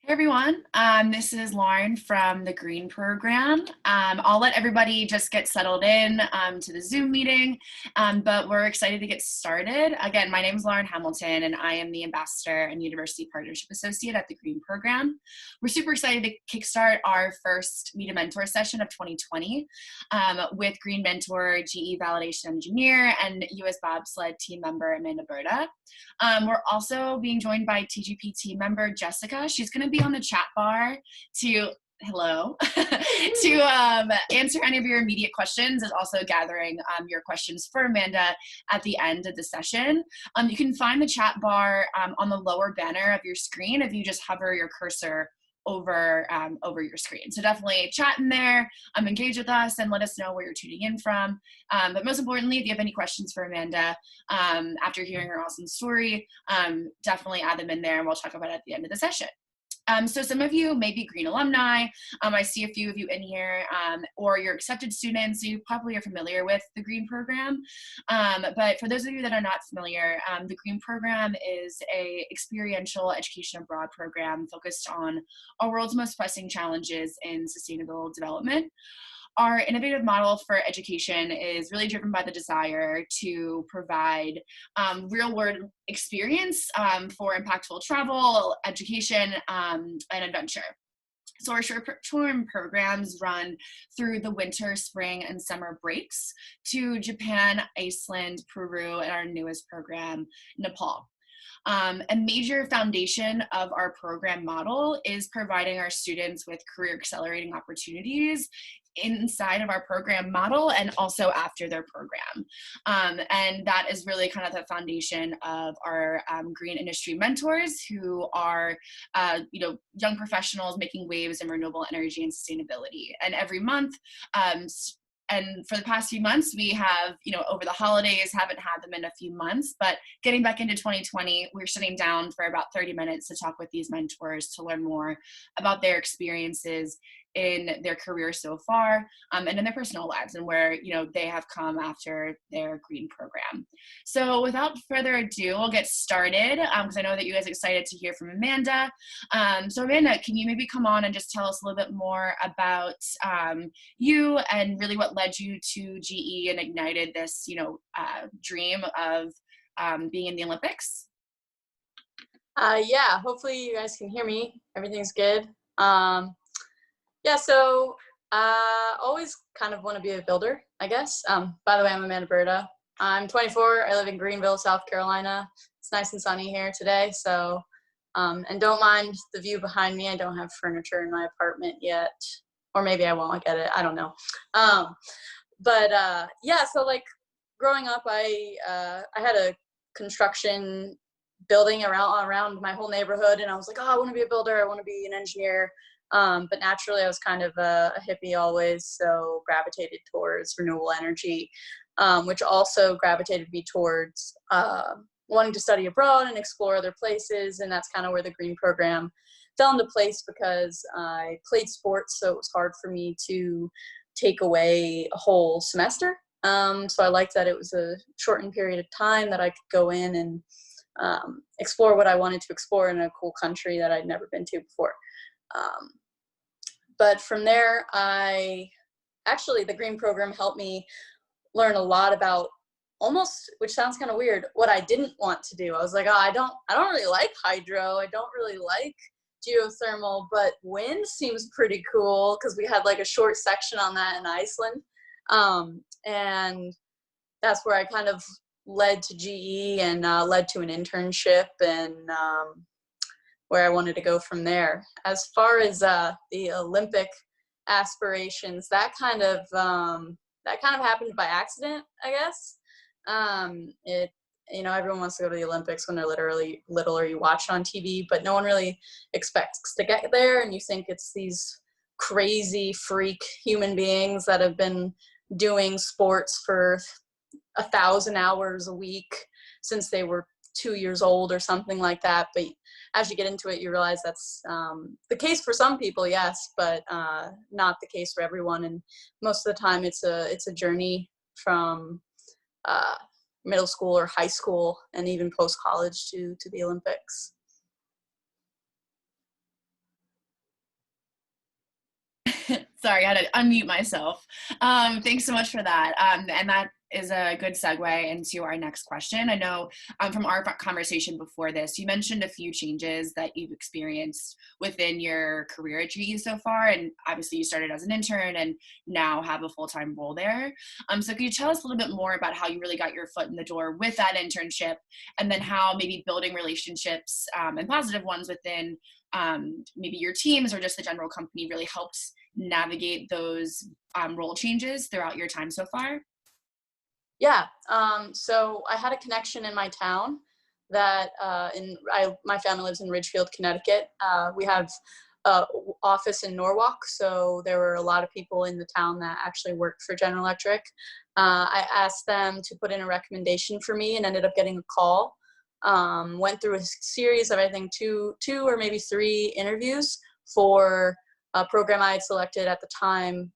Hey everyone, this is Lauren from the Green Program. I'll let everybody just get settled in to the Zoom meeting, but we're excited to get started. Again, my name is Lauren Hamilton and I am the Ambassador and University Partnership Associate at the Green Program. We're super excited to kickstart our first Meet a Mentor session of 2020 with Green Mentor, GE Validation Engineer, and US Bobsled team member Amanda Berta. We're also being joined by TGP team member Jessica. She's going to be on the chat bar to answer any of your immediate questions, and also gathering your questions for Amanda at the end of the session. You can find the chat bar on the lower banner of your screen if you just hover your cursor over your screen. So definitely chat in there, engage with us and let us know where you're tuning in from. But most importantly, if you have any questions for Amanda after hearing her awesome story, definitely add them in there and we'll talk about it at the end of the session. So some of you may be Green alumni. I see a few of you in here, or you're accepted students, so you probably are familiar with the Green Program. But for those of you that are not familiar, the Green Program is a experiential education abroad program focused on our world's most pressing challenges in sustainable development. Our innovative model for education is really driven by the desire to provide real-world experience for impactful travel, education, and adventure. So our short-term programs run through the winter, spring, and summer breaks to Japan, Iceland, Peru, and our newest program, Nepal. A major foundation of our program model is providing our students with career accelerating opportunities inside of our program model and also after their program. And that is really kind of the foundation of our green industry mentors, who are young professionals making waves in renewable energy and sustainability. And every month, and for the past few months, we have, over the holidays, haven't had them in a few months, but getting back into 2020, we're sitting down for about 30 minutes to talk with these mentors to learn more about their experiences in their career so far, and in their personal lives, and where they have come after their green program. So without further ado, we'll get started, because I know that you guys are excited to hear from Amanda. So Amanda, can you maybe come on and just tell us a little bit more about you and really what led you to GE and ignited this dream of being in the Olympics? Yeah, hopefully you guys can hear me. Everything's good. Yeah, so always kind of want to be a builder, I guess. By the way, I'm Amanda Berta. I'm 24. I live in Greenville, South Carolina. It's nice and sunny here today, so and don't mind the view behind me. I don't have furniture in my apartment yet, or maybe I won't. I get it. I don't know. Yeah, so like growing up, I had a construction building around my whole neighborhood, and I was like, oh, I want to be a builder. I want to be an engineer. But naturally, I was kind of a hippie always, so gravitated towards renewable energy, which also gravitated me towards wanting to study abroad and explore other places, and that's kind of where the Green Program fell into place because I played sports, so it was hard for me to take away a whole semester. So I liked that it was a shortened period of time that I could go in and explore what I wanted to explore in a cool country that I'd never been to before. But from there, the Green Program helped me learn a lot about almost, which sounds kind of weird, what I didn't want to do. I was like, oh, I don't really like hydro. I don't really like geothermal, but wind seems pretty cool because we had like a short section on that in Iceland. And that's where I kind of led to GE and led to an internship and where I wanted to go from there. As far as the Olympic aspirations, that kind of happened by accident, I guess. Everyone wants to go to the Olympics when they're literally little, or you watch it on TV, but no one really expects to get there, and you think it's these crazy freak human beings that have been doing sports for 1,000 hours a week since they were 2 years old or something like that. But as you get into it, you realize that's the case for some people, yes, but not the case for everyone. And most of the time, it's a journey from middle school or high school and even post college to the Olympics. Sorry, I had to unmute myself. Thanks so much for that. And that is a good segue into our next question. I know from our conversation before this, you mentioned a few changes that you've experienced within your career at GE so far. And obviously you started as an intern and now have a full-time role there. So could you tell us a little bit more about how you really got your foot in the door with that internship, and then how maybe building relationships and positive ones within maybe your teams or just the general company really helps navigate those role changes throughout your time so far? Yeah. So I had a connection in my town that my family lives in Ridgefield, Connecticut. We have a office in Norwalk, so there were a lot of people in the town that actually worked for General Electric. I asked them to put in a recommendation for me and ended up getting a call. Went through a series of, I think, two or maybe three interviews for a program I had selected at the time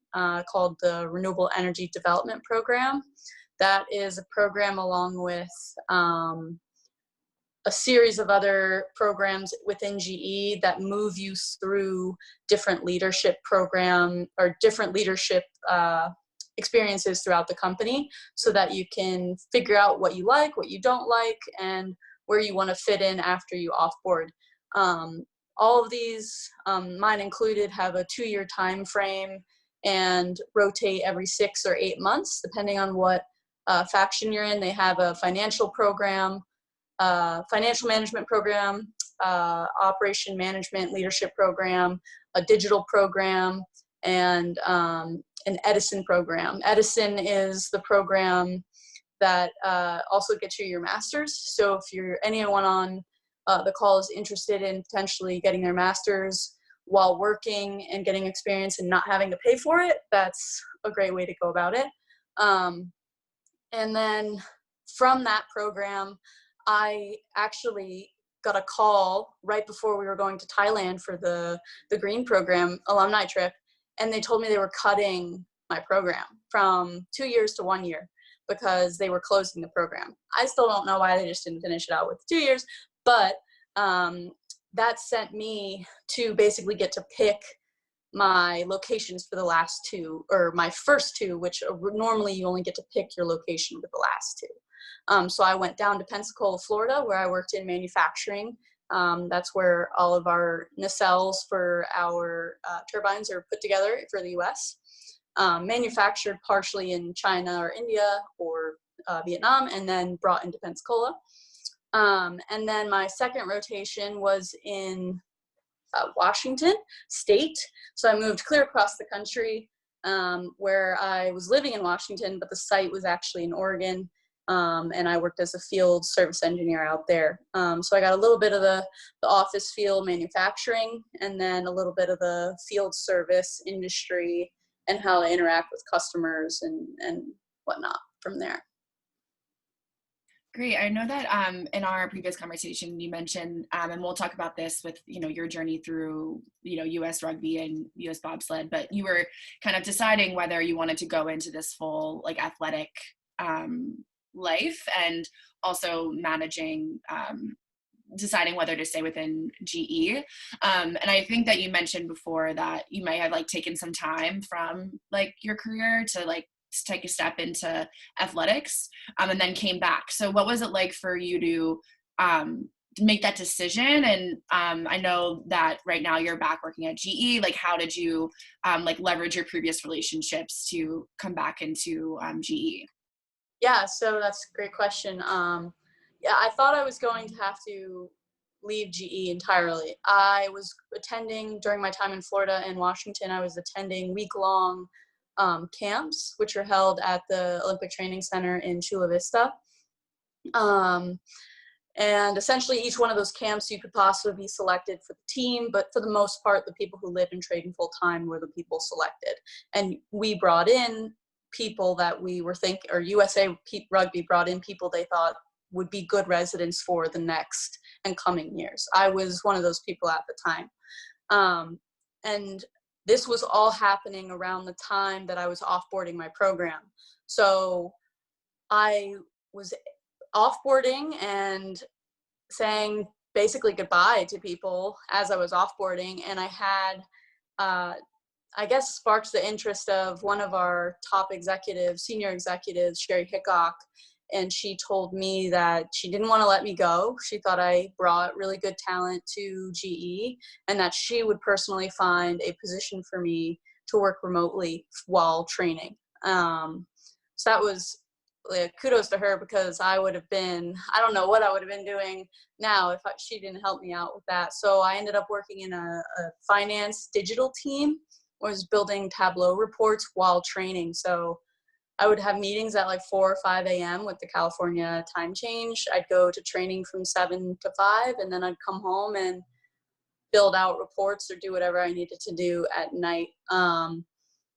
called the Renewable Energy Development Program. That is a program along with a series of other programs within GE that move you through different leadership program or different leadership experiences throughout the company so that you can figure out what you like, what you don't like, and where you want to fit in after you offboard. All of these, mine included, have a 2-year time frame and rotate every 6 or 8 months, depending on what faction you're in. They have a financial program, financial management program, operation management leadership program, a digital program, and an Edison program. Edison is the program that also gets you your master's. So if anyone on the call is interested in potentially getting their master's while working and getting experience and not having to pay for it, that's a great way to go about it. And then from that program, I actually got a call right before we were going to Thailand for the Green Program alumni trip, and they told me they were cutting my program from 2 years to 1 year because they were closing the program. I still don't know why they just didn't finish it out with 2 years, but that sent me to basically get to pick my locations for the last two, or my first two, which normally you only get to pick your location with the last two. So I went down to Pensacola, Florida, where I worked in manufacturing. That's where all of our nacelles for our turbines are put together for the US. Manufactured partially in China or India or Vietnam, and then brought into Pensacola. And then my second rotation was in Washington State. So I moved clear across the country, where I was living in Washington, but the site was actually in Oregon. And I worked as a field service engineer out there. So I got a little bit of the office field manufacturing, and then a little bit of the field service industry and how to interact with customers and whatnot from there. Great. I know that in our previous conversation, you mentioned, and we'll talk about this with, your journey through, US rugby and US bobsled, but you were kind of deciding whether you wanted to go into this full athletic life, and also managing, deciding whether to stay within GE. And I think that you mentioned before that you might have taken some time from your career to take a step into athletics, and then came back. So what was it like for you to make that decision? And I know that right now you're back working at GE. How did you leverage your previous relationships to come back into GE? Yeah, so that's a great question. Yeah, I thought I was going to have to leave GE entirely. I was attending, during my time in Florida and Washington, I was attending week-long camps, which are held at the Olympic Training Center in Chula Vista. And essentially each one of those camps you could possibly be selected for the team, but for the most part, the people who lived and trained full time were the people selected. And we brought in people that we were thinking, or USA Rugby brought in people they thought would be good residents for the next and coming years. I was one of those people at the time. And this was all happening around the time that I was offboarding my program. So I was offboarding and saying basically goodbye to people as I was offboarding, and I had I guess sparked the interest of one of our top executives, senior executives, Sherry Hickok. And she told me that she didn't want to let me go. She thought I brought really good talent to GE, and that she would personally find a position for me to work remotely while training. So that was kudos to her, because I don't know what I would have been doing now if she didn't help me out with that. So I ended up working in a finance digital team, was building Tableau reports while training. So I would have meetings at like 4 or 5 a.m. with the California time change. I'd go to training from 7 to 5, and then I'd come home and build out reports or do whatever I needed to do at night. And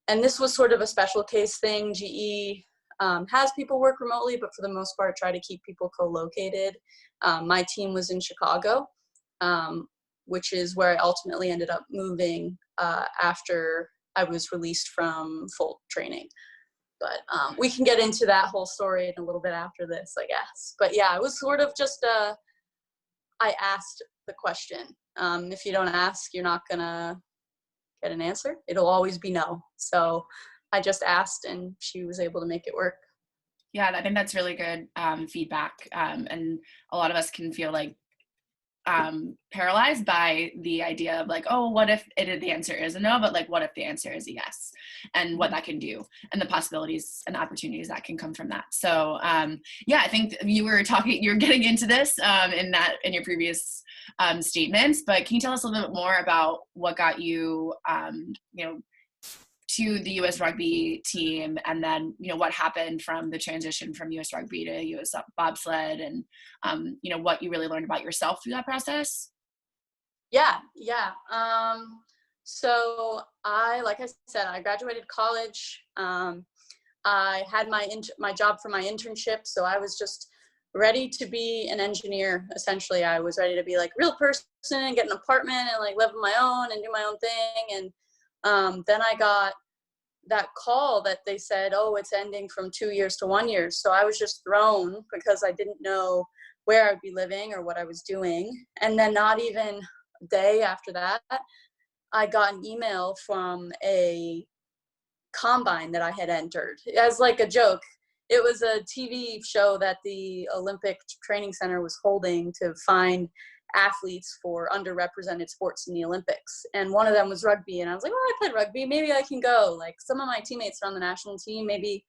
this was sort of a special case thing. GE has people work remotely, but for the most part, try to keep people co-located. My team was in Chicago, which is where I ultimately ended up moving after I was released from full training. But we can get into that whole story in a little bit after this, I guess. But yeah, it was sort of just I asked the question. If you don't ask, you're not gonna get an answer. It'll always be no. So I just asked, and she was able to make it work. Yeah, I think that's really good feedback. And a lot of us can feel like paralyzed by the idea of like, oh, what if the answer is a no, but like, what if the answer is a yes, and what that can do, and the possibilities and opportunities that can come from that. So yeah, I think you're getting into this in your previous statements, but can you tell us a little bit more about what got you, to the US rugby team, and then, what happened from the transition from US rugby to US bobsled, and, what you really learned about yourself through that process? Yeah. So like I said, I graduated college. I had my job for my internship. So I was just ready to be an engineer. Essentially, I was ready to be like a real person and get an apartment and like live on my own and do my own thing. And then I got that call that they said, oh, it's ending from 2 years to 1 year. So I was just thrown, because I didn't know where I'd be living or what I was doing. And then not even a day after that, I got an email from a combine that I had entered as like a joke. It was a TV show that the Olympic Training Center was holding to find athletes for underrepresented sports in the Olympics. And one of them was rugby. And I was like, oh, I played rugby. Maybe I can go. Like, some of my teammates are on the national team. Maybe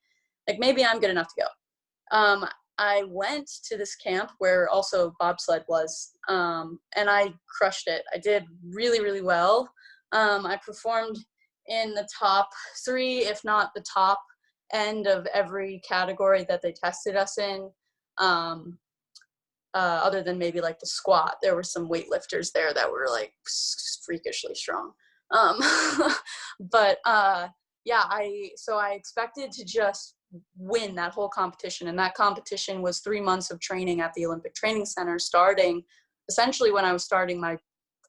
I'm good enough to go. I went to this camp where also bobsled was, and I crushed it. I did really, really well. I performed in the top 3, if not the top end of every category that they tested us in. Other than maybe like the squat, there were some weightlifters there that were like freakishly strong. But yeah, so I expected to just win that whole competition, and that competition was 3 months of training at the Olympic Training Center, starting essentially when I was starting my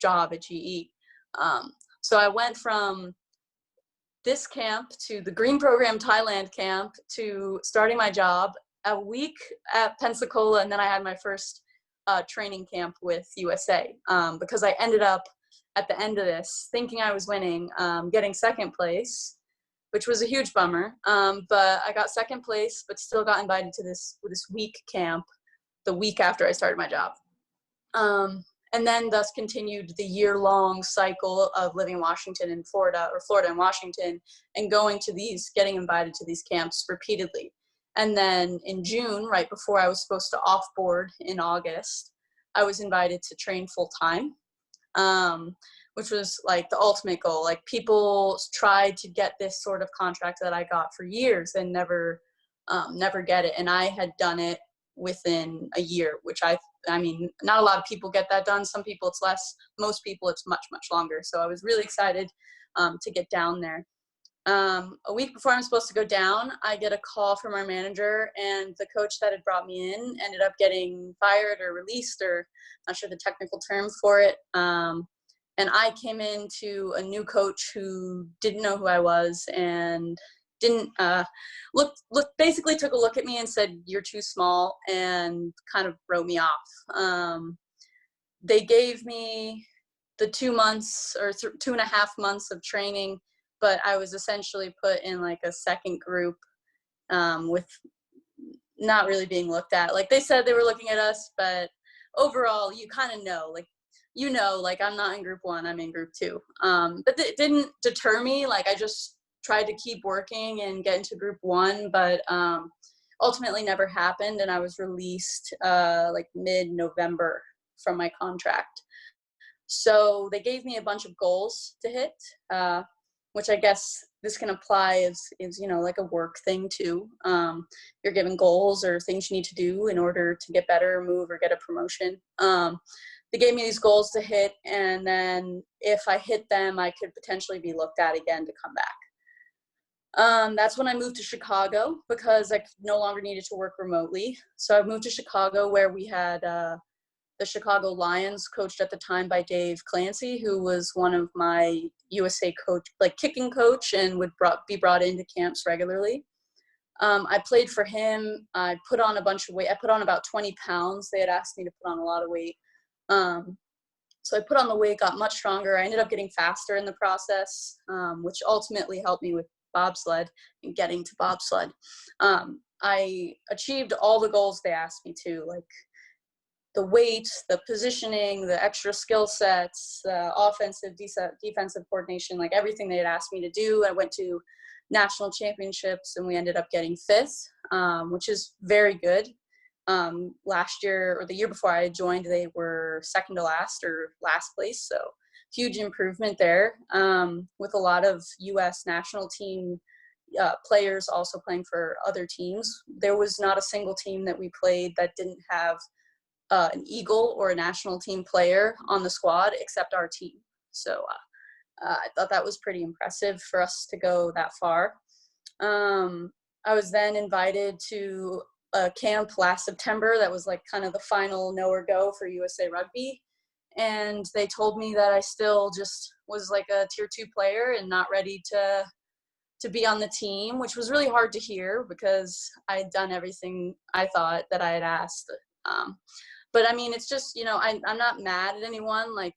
job at GE. So I went from this camp to the Green Program Thailand camp to starting my job, a week at Pensacola, and then I had my first training camp with USA, because I ended up at the end of this thinking I was winning, getting second place, which was a huge bummer. But I got second place, but still got invited to this week camp the week after I started my job. And then thus continued the year-long cycle of living in Washington and Florida, or Florida and Washington, and getting invited to these camps repeatedly. And then in June, right before I was supposed to off-board in August, I was invited to train full-time, which was like the ultimate goal. Like, people tried to get this sort of contract that I got for years and never get it. And I had done it within a year, which I mean, not a lot of people get that done. Some people it's less. Most people it's much, much longer. So I was really excited to get down there. A week before I'm supposed to go down, I get a call from our manager, and the coach that had brought me in ended up getting fired or released, or not sure the technical term for it. And I came into a new coach who didn't know who I was, and didn't basically took a look at me and said, "You're too small," and kind of wrote me off. They gave me the 2 months or 2.5 months of training but I was essentially put in like a second group with not really being looked at. Like they said they were looking at us, but overall you kind of know, like, like I'm not in group 1, I'm in group 2. But it didn't deter me. Like I just tried to keep working and get into group 1, but ultimately never happened. And I was released like mid-November from my contract. So they gave me a bunch of goals to hit, which I guess this can apply is like a work thing too. You're given goals or things you need to do in order to get better, move, or get a promotion. They gave me these goals to hit, and then if I hit them, I could potentially be looked at again to come back. That's when I moved to Chicago because I no longer needed to work remotely. So I moved to Chicago, where we had the Chicago Lions, coached at the time by Dave Clancy, who was one of my USA kicking coach, and would be brought into camps regularly. I played for him. I put on a bunch of weight. I put on about 20 pounds. They had asked me to put on a lot of weight. So I put on the weight, got much stronger. I ended up getting faster in the process, which ultimately helped me with bobsled and getting to bobsled. I achieved all the goals they asked me to, like the weight, the positioning, the extra skill sets, the offensive, defensive coordination, like everything they had asked me to do. I went to national championships and we ended up getting 5th, which is very good. Last year, or the year before I joined, they were second to last or last place. So huge improvement there, with a lot of US national team players also playing for other teams. There was not a single team that we played that didn't have an Eagle or a national team player on the squad except our team. So I thought that was pretty impressive for us to go that far. I was then invited to a camp last September that was like kind of the final know or go for USA Rugby. And they told me that I still just was like a tier 2 player and not ready to be on the team, which was really hard to hear because I had done everything I thought that I had asked. But I mean, it's just, I'm not mad at anyone. Like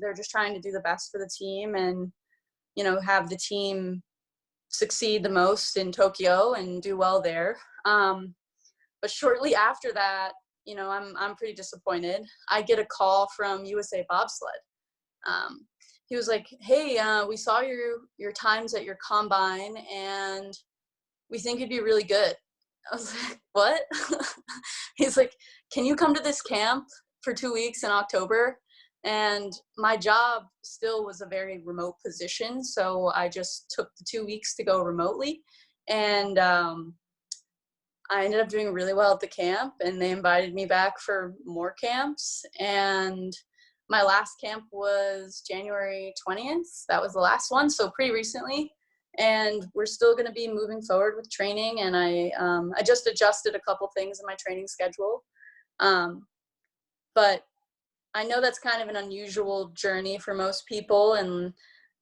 they're just trying to do the best for the team and, have the team succeed the most in Tokyo and do well there. But shortly after that, I'm pretty disappointed. I get a call from USA Bobsled. He was like, "Hey, we saw your times at your combine and we think you'd be really good." I was like, "What?" He's like, "Can you come to this camp for 2 weeks in October?" And my job still was a very remote position, so I just took the 2 weeks to go remotely. And I ended up doing really well at the camp, and they invited me back for more camps. And my last camp was January 20th. That was the last one, so pretty recently. And we're still going to be moving forward with training. And I just adjusted a couple things in my training schedule. But I know that's kind of an unusual journey for most people. And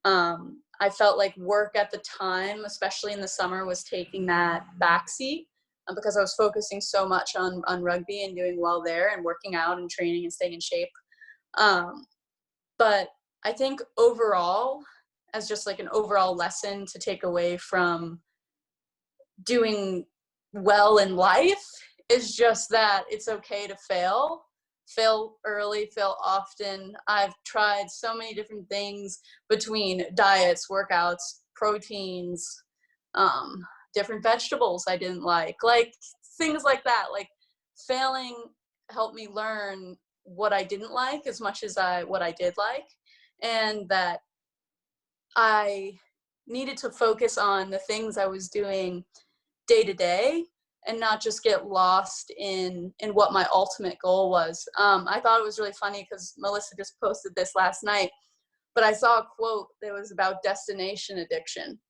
I felt like work at the time, especially in the summer, was taking that backseat because I was focusing so much on rugby and doing well there and working out and training and staying in shape. But I think overall, as just like an overall lesson to take away from doing well in life, is just that it's okay to fail early, fail often. I've tried so many different things between diets, workouts, proteins, different vegetables I didn't like things like that. Like failing helped me learn what I didn't like as much as what I did like, and that I needed to focus on the things I was doing day to day and not just get lost in what my ultimate goal was. I thought it was really funny because Melissa just posted this last night, but I saw a quote that was about destination addiction.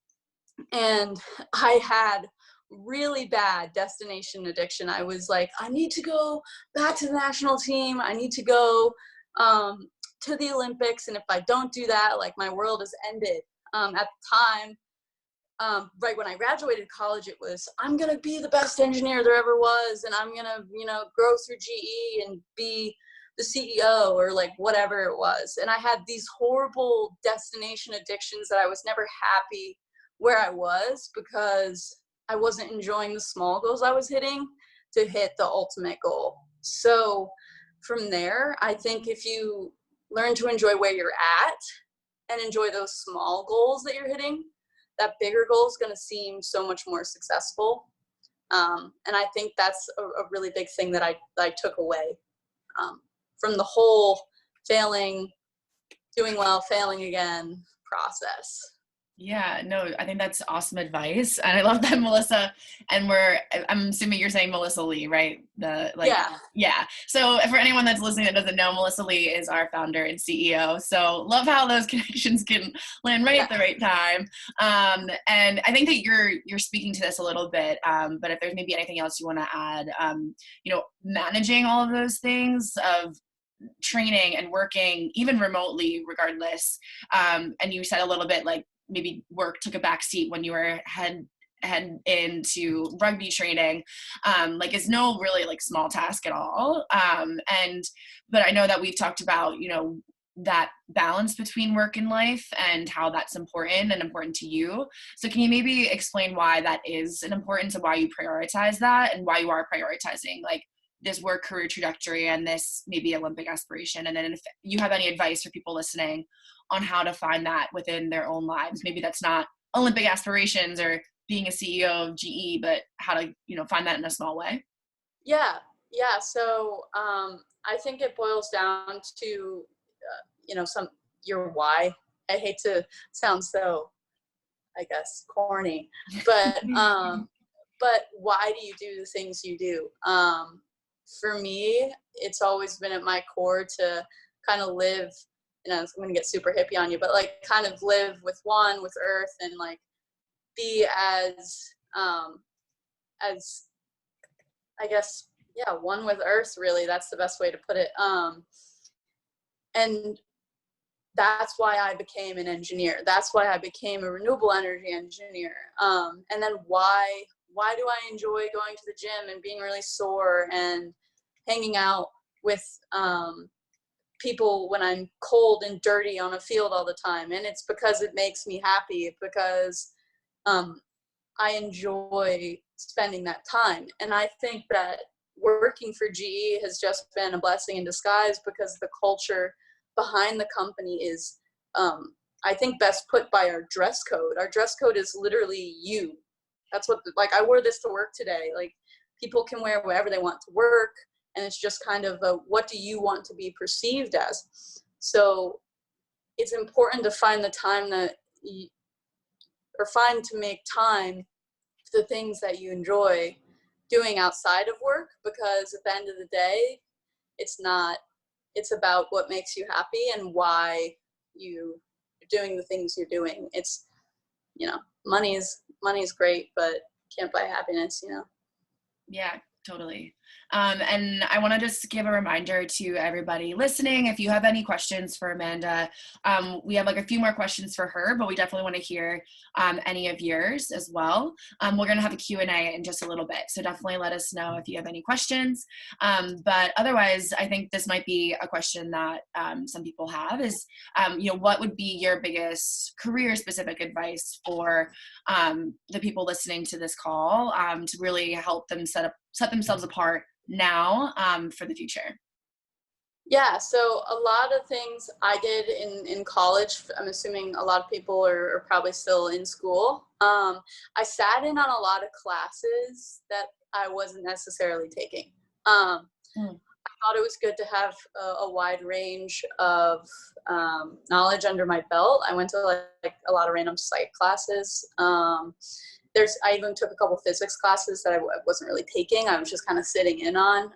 And I had really bad destination addiction. I was like, I need to go back to the national team. I need to go to the Olympics. And if I don't do that, like my world is ended. At the time, right when I graduated college, it was, I'm going to be the best engineer there ever was. And I'm going to, grow through GE and be the CEO or like whatever it was. And I had these horrible destination addictions that I was never happy where I was because I wasn't enjoying the small goals I was hitting to hit the ultimate goal. So from there, I think if you learn to enjoy where you're at and enjoy those small goals that you're hitting, that bigger goal is going to seem so much more successful. And I think that's a really big thing that I took away from the whole failing, doing well, failing again process. Yeah, no, I think that's awesome advice. And I love that, Melissa. And I'm assuming you're saying Melissa Lee, right? Yeah. So for anyone that's listening that doesn't know, Melissa Lee is our founder and CEO. So love how those connections can land right at the right time. And I think that you're speaking to this a little bit. But if there's maybe anything else you want to add, managing all of those things of training and working even remotely regardless. And you said a little bit like, maybe work took a back seat when you were head into rugby training, is no really like small task at all. But I know that we've talked about, that balance between work and life and how that's important to you. So can you maybe explain why that is an importance and why you prioritize that and why you are prioritizing like this work career trajectory and this maybe Olympic aspiration? And then if you have any advice for people listening on how to find that within their own lives, maybe that's not Olympic aspirations or being a CEO of GE, but how to, find that in a small way. Yeah. So I think it boils down to, your why. I hate to sound so, I guess, corny, but why do you do the things you do? For me, it's always been at my core to kind of live, I'm going to get super hippie on you, but like kind of live with Earth and like be as I guess, one with Earth, really. That's the best way to put it. And that's why I became an engineer. That's why I became a renewable energy engineer. And then why do I enjoy going to the gym and being really sore and hanging out with people when I'm cold and dirty on a field all the time? And it's because it makes me happy, because I enjoy spending that time. And I think that working for GE has just been a blessing in disguise, because the culture behind the company is, I think, best put by our dress code. Our dress code is literally you. That's what, I wore this to work today. Like, people can wear whatever they want to work. And it's just kind of what do you want to be perceived as? So it's important to find the time to make time for the things that you enjoy doing outside of work, because at the end of the day, it's about what makes you happy and why you're doing the things you're doing. It's, money is great, but can't buy happiness, Yeah, totally. And I want to just give a reminder to everybody listening, if you have any questions for Amanda, we have like a few more questions for her, but we definitely want to hear any of yours as well. We're going to have a Q&A in just a little bit, so definitely let us know if you have any questions. But otherwise, I think this might be a question that some people have is, what would be your biggest career-specific advice for the people listening to this call to really help them set themselves apart now for the future? Yeah, so a lot of things I did in college, I'm assuming a lot of people are probably still in school. I sat in on a lot of classes that I wasn't necessarily taking. I thought it was good to have a wide range of knowledge under my belt. I went to like a lot of random psych classes. I even took a couple physics classes that I wasn't really taking. I was just kind of sitting in on.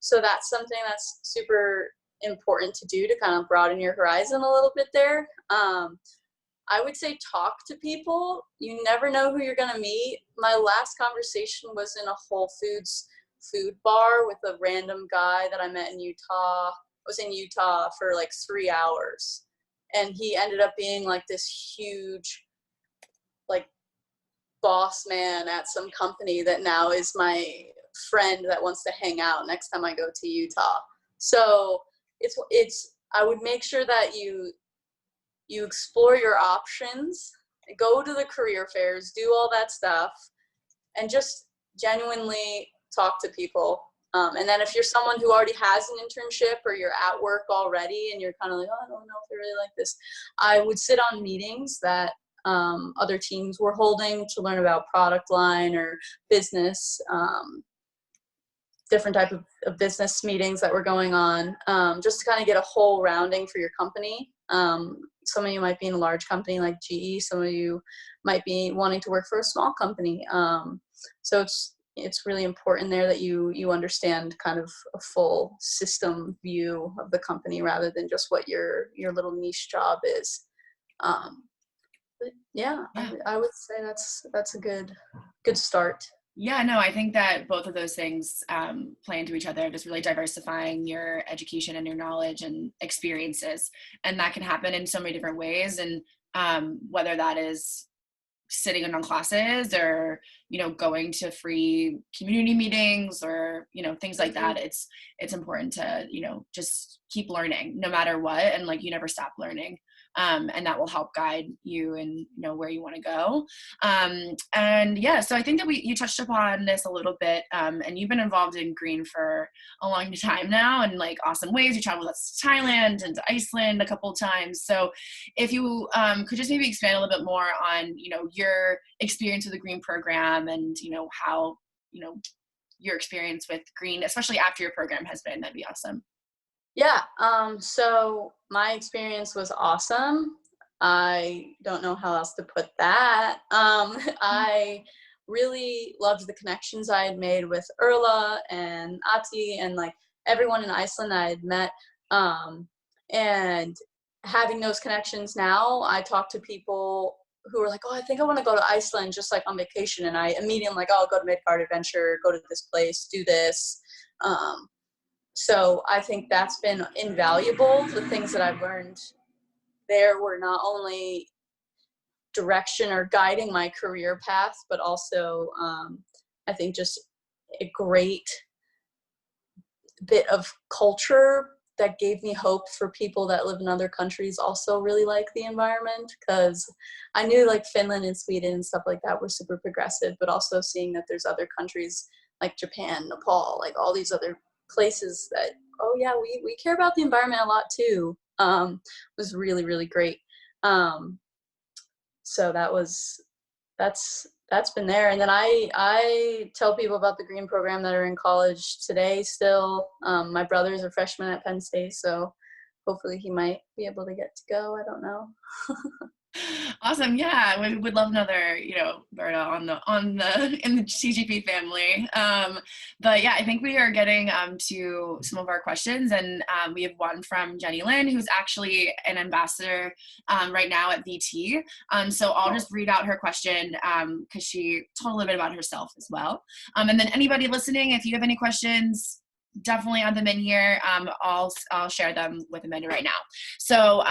So that's something that's super important to do, to kind of broaden your horizon a little bit there. I would say talk to people. You never know who you're going to meet. My last conversation was in a Whole Foods food bar with a random guy that I met in Utah. I was in Utah for like 3 hours. And he ended up being like this huge, like, boss man at some company that now is my friend that wants to hang out next time I go to Utah. So I would make sure that you explore your options, go to the career fairs, do all that stuff, and just genuinely talk to people. And then if you're someone who already has an internship or you're at work already and you're kind of like, oh, I don't know if I really like this, I would sit on meetings that other teams were holding to learn about product line or business, different type of business meetings that were going on, just to kind of get a whole rounding for your company. Some of you might be in a large company like GE. Some of you might be wanting to work for a small company. So it's really important there that you understand kind of a full system view of the company rather than just what your little niche job is. But yeah, I would say that's a good start. Yeah, no, I think that both of those things play into each other, just really diversifying your education and your knowledge and experiences. And that can happen in so many different ways. And whether that is sitting in on classes or, going to free community meetings or, things like that, it's important to, just keep learning no matter what. And like, you never stop learning. And that will help guide you and where you want to go. And yeah, so I think that you touched upon this a little bit, and you've been involved in green for a long time now and like awesome ways. You traveled with us to Thailand and to Iceland a couple of times. So if you could just maybe expand a little bit more on, your experience with the green program and, how, your experience with green, especially after your program has been, that'd be awesome. Yeah, so my experience was awesome. I don't know how else to put that. I really loved the connections I had made with Erla and Ati and like everyone in Iceland I had met. And having those connections now, I talk to people who are like, oh, I think I want to go to Iceland just like on vacation. And I immediately am like, oh, I'll go to Midgard Adventure, go to this place, do this. So I think that's been invaluable. The things that I've learned there were not only direction or guiding my career path, but also I think just a great bit of culture that gave me hope for people that live in other countries also really like the environment, because I knew like Finland and Sweden and stuff like that were super progressive, but also seeing that there's other countries like Japan, Nepal, like all these other places that, oh yeah, we care about the environment a lot too, was really, really great. So that's been there. And then I tell people about the green program that are in college today still. My brother's a freshman at Penn State, so hopefully he might be able to get to go. I don't know. Awesome. Yeah, we would love another, Berta in the CGP family. But yeah, I think we are getting to some of our questions, and we have one from Jenny Lynn, who's actually an ambassador right now at VT. So I'll just read out her question because she told a little bit about herself as well. And then anybody listening, if you have any questions, definitely add them in here. I'll share them with Amanda right now. So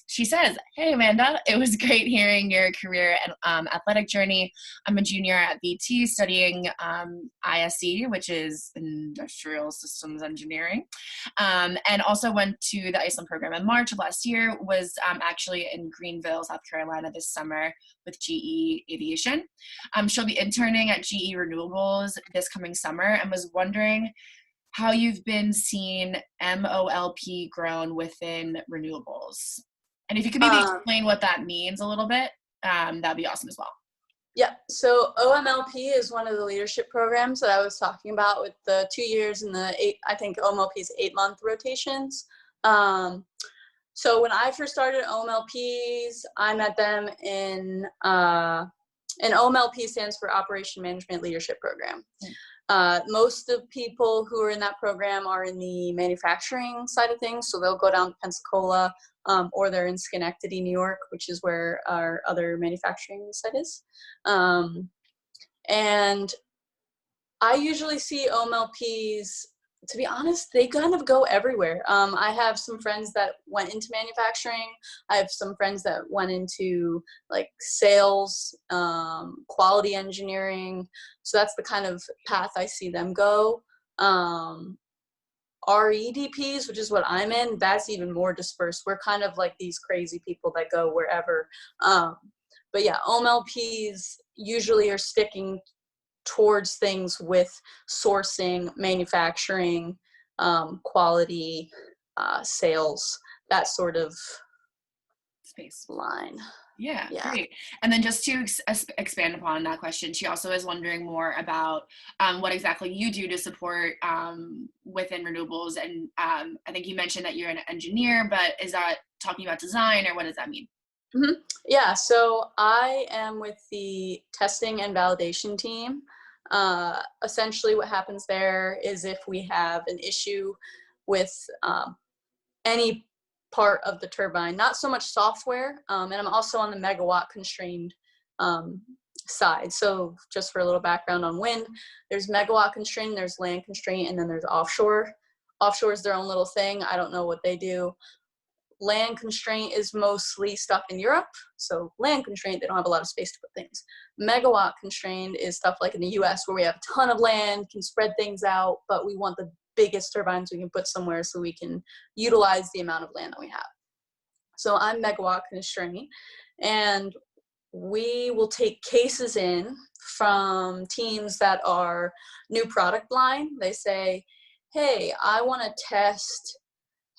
she says, hey Amanda, it was great hearing your career and athletic journey. I'm a junior at VT studying ISE, which is Industrial Systems Engineering, and also went to the Iceland program in March of last year. Was actually in Greenville, South Carolina this summer with GE Aviation. She'll be interning at GE Renewables this coming summer and was wondering how you've been seeing MOLP grown within renewables. And if you could maybe explain what that means a little bit, that'd be awesome as well. Yeah, so OMLP is one of the leadership programs that I was talking about with the 2 years and the I think OMLP's 8-month rotations. So when I first started OMLPs, I met them in OMLP stands for Operation Management Leadership Program. Most of the people who are in that program are in the manufacturing side of things, so they'll go down to Pensacola, or they're in Schenectady, New York, which is where our other manufacturing site is. And I usually see OMLPs, to be honest, they kind of go everywhere. I have some friends that went into manufacturing. I have some friends that went into like sales, quality engineering. So that's the kind of path I see them go. REDPs, which is what I'm in, that's even more dispersed. We're kind of like these crazy people that go wherever. But yeah, OMLPs usually are sticking towards things with sourcing, manufacturing, quality, sales, that sort of Space line. Yeah, great. And then just to expand upon that question, she also is wondering more about what exactly you do to support within renewables. And I think you mentioned that you're an engineer, but is that talking about design, or what does that mean? Mm-hmm. Yeah, so I am with the testing and validation team. Essentially what happens there is if we have an issue with any part of the turbine, not so much software, and I'm also on the megawatt constrained side. So just for a little background on wind, there's megawatt constraint, there's land constraint, and then there's offshore. Offshore is their own little thing. I don't know what they do. Land constraint is mostly stuff in Europe. So land constraint, they don't have a lot of space to put things. Megawatt constraint is stuff like in the US where we have a ton of land, can spread things out, but we want the biggest turbines we can put somewhere so we can utilize the amount of land that we have. So I'm megawatt constraint, and we will take cases in from teams that are new product line. They say, hey, I want to test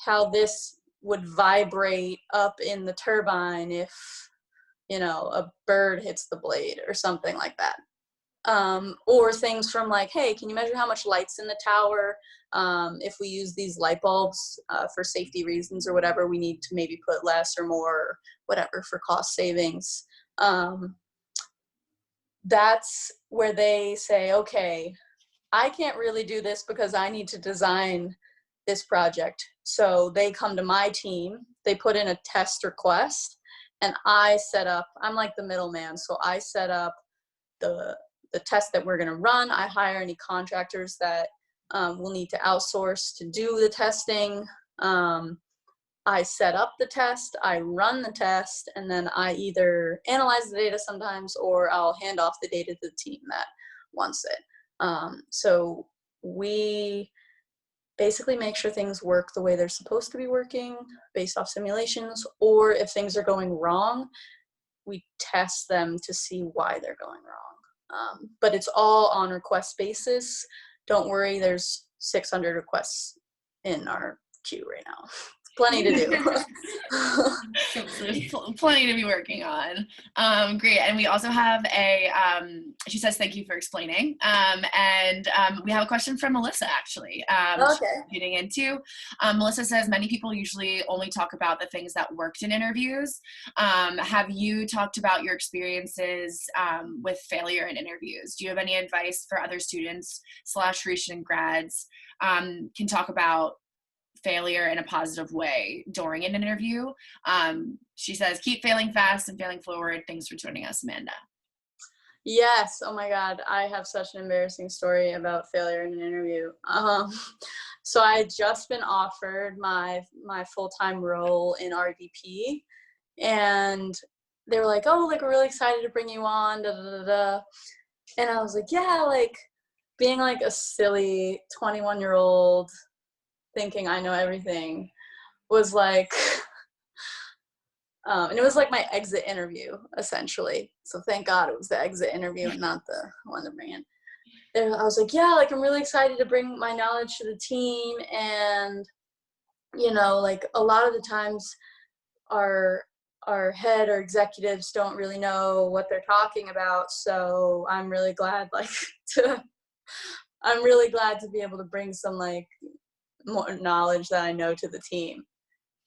how this would vibrate up in the turbine if, you know, a bird hits the blade or something like that. Or things from like, hey, can you measure how much light's in the tower? If we use these light bulbs for safety reasons or whatever, we need to maybe put less or more, or whatever, for cost savings. That's where they say, okay, I can't really do this because I need to design this project. So they come to my team, they put in a test request, and I set up, I'm like the middleman. So I set up the test that we're going to run. I hire any contractors that we'll need to outsource to do the testing. I set up the test, I run the test, and then I either analyze the data sometimes, or I'll hand off the data to the team that wants it. So we basically make sure things work the way they're supposed to be working based off simulations, or if things are going wrong, we test them to see why they're going wrong. But it's all on request basis. Don't worry, there's 600 requests in our queue right now. Plenty to do. Plenty to be working on. Great. And we also have she says, thank you for explaining. And we have a question from Melissa, actually. Okay. Getting into. Melissa says, many people usually only talk about the things that worked in interviews. Have you talked about your experiences with failure in interviews? Do you have any advice for other students / recent grads can talk about failure in a positive way during an interview? She says, keep failing fast and failing forward. Thanks for joining us, Amanda. Yes. Oh my God. I have such an embarrassing story about failure in an interview. So I had just been offered my full-time role in RDP, and they were like, oh, like, we're really excited to bring you on, da, da, da, da. And I was like, yeah, like, being like a silly 21-year-old thinking I know everything was like, and it was like my exit interview, essentially. So thank God it was the exit interview and not the one to bring in. And I was like, yeah, like, I'm really excited to bring my knowledge to the team. And, you know, like, a lot of the times our head or executives don't really know what they're talking about. So I'm really glad, like, I'm really glad to be able to bring some, like, more knowledge that I know to the team.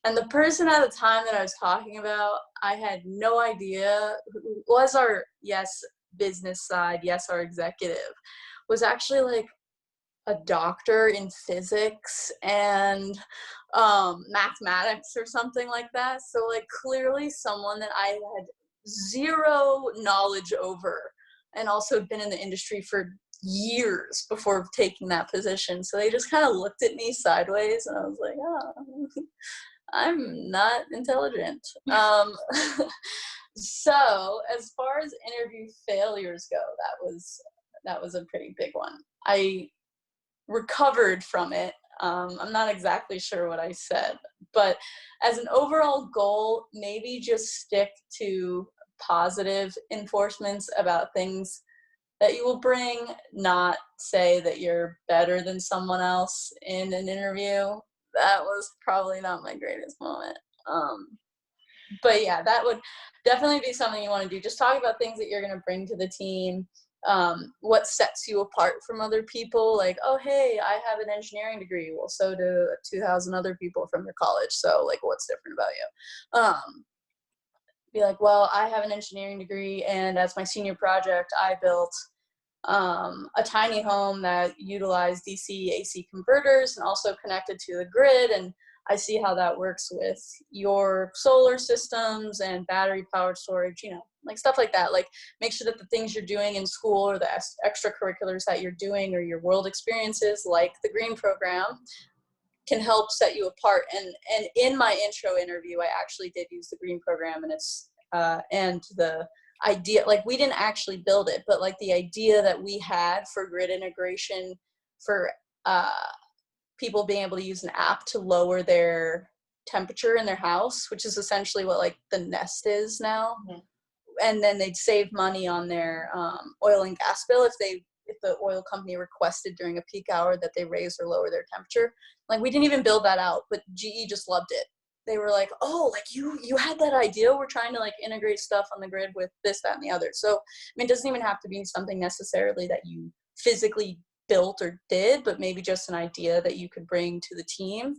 And the person at the time that I was talking about, I had no idea who was our, yes, business side, yes, our executive, was actually like a doctor in physics and mathematics or something like that. So like clearly someone that I had zero knowledge over, and also been in the industry for years before taking that position. So they just kind of looked at me sideways, and I was like, oh, I'm not intelligent. So as far as interview failures go, that was a pretty big one. I recovered from it. I'm not exactly sure what I said, but as an overall goal, maybe just stick to positive enforcements about things that you will bring, not say that you're better than someone else in an interview. That was probably not my greatest moment. But yeah, that would definitely be something you want to do. Just talk about things that you're going to bring to the team. What sets you apart from other people? Like, oh, hey, I have an engineering degree. Well, so do 2,000 other people from your college. So, like, what's different about you? Be like, well, I have an engineering degree, and as my senior project, I built a tiny home that utilized DC AC converters and also connected to the grid. And I see how that works with your solar systems and battery powered storage, like stuff like that. Like, make sure that the things you're doing in school or the extracurriculars that you're doing or your world experiences, like the green program, can help set you apart. And in my intro interview, I actually did use the green program, and it's and the idea, like, we didn't actually build it, but like the idea that we had for grid integration, for people being able to use an app to lower their temperature in their house, which is essentially what like the Nest is now. Mm-hmm. And then they'd save money on their oil and gas bill if the oil company requested during a peak hour that they raise or lower their temperature. Like, we didn't even build that out, but GE just loved it. They were like, oh, like you had that idea. We're trying to like integrate stuff on the grid with this, that, and the other. So, I mean, it doesn't even have to be something necessarily that you physically built or did, but maybe just an idea that you could bring to the team,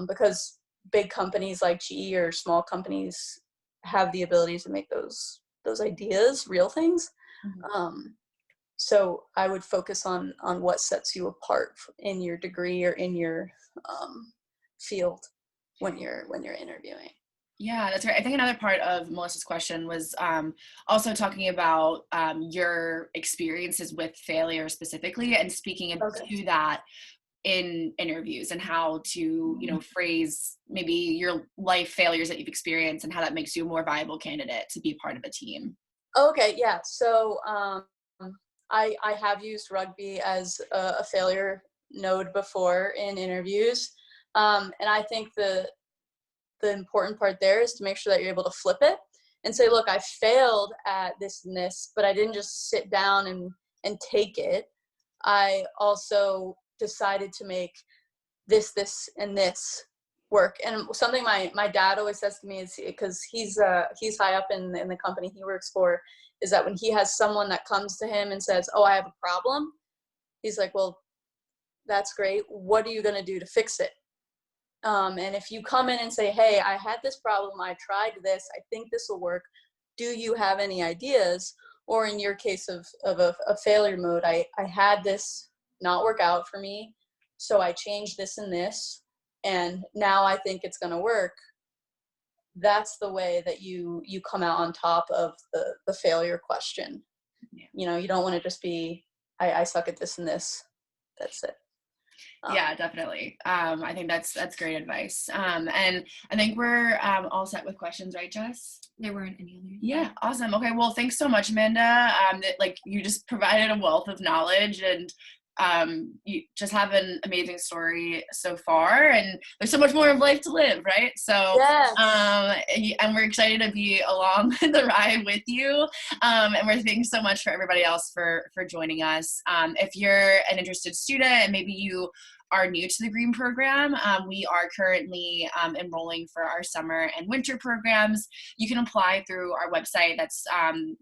because big companies like GE or small companies have the ability to make those ideas real things. Mm-hmm. So I would focus on what sets you apart in your degree or in your field when you're interviewing. Yeah, that's right. I think another part of Melissa's question was also talking about your experiences with failure specifically, and speaking to that in interviews, and how to, phrase maybe your life failures that you've experienced and how that makes you a more viable candidate to be part of a team. Okay, yeah. So I have used rugby as a failure node before in interviews. And I think the important part there is to make sure that you're able to flip it and say, look, I failed at this and this, but I didn't just sit down and take it. I also decided to make this, and this work. And something my dad always says to me is, because he's high up in the company he works for, is that when he has someone that comes to him and says, oh, I have a problem, he's like, well, that's great. What are you going to do to fix it? And if you come in and say, hey, I had this problem, I tried this, I think this will work, do you have any ideas? Or in your case of a failure mode, I had this not work out for me, so I changed this and this, and now I think it's going to work. That's the way that you come out on top of the failure question. Yeah. You don't want to just be, I suck at this and this. That's it. Yeah, definitely. I think that's great advice. And I think we're all set with questions, right, Jess? There weren't any others. Yeah, awesome. Okay, well, thanks so much, Amanda. You just provided a wealth of knowledge, and you just have an amazing story so far, and there's so much more of life to live, right? So yes. And we're excited to be along the ride with you, and we're thanking so much for everybody else for joining us. If you're an interested student and maybe you are new to the green program, we are currently enrolling for our summer and winter programs. You can apply through our website. That's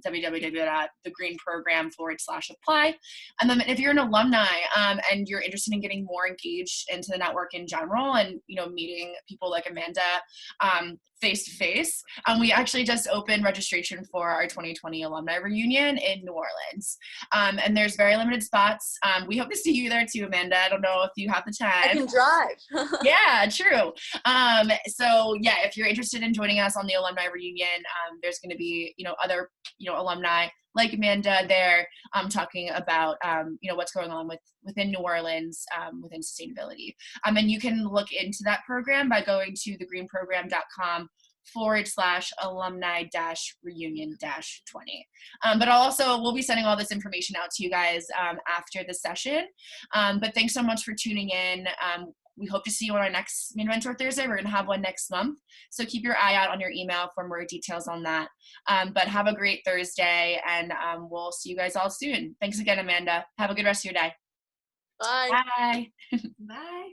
www.thegreenprogram.com/apply. And then if you're an alumni and you're interested in getting more engaged into the network in general, and meeting people like Amanda face to face, we actually just opened registration for our 2020 alumni reunion in New Orleans, and there's very limited spots. We hope to see you there too, Amanda. I don't know if you have the time. I can drive. Yeah, true. So yeah, if you're interested in joining us on the alumni reunion, there's going to be other alumni like Amanda there, talking about what's going on within New Orleans, within sustainability. And you can look into that program by going to thegreenprogram.com /alumni-reunion-20. But we'll be sending all this information out to you guys after the session. But thanks so much for tuning in. We hope to see you on our next Main Mentor Thursday. We're going to have one next month. So keep your eye out on your email for more details on that. But have a great Thursday, and we'll see you guys all soon. Thanks again, Amanda. Have a good rest of your day. Bye. Bye. Bye.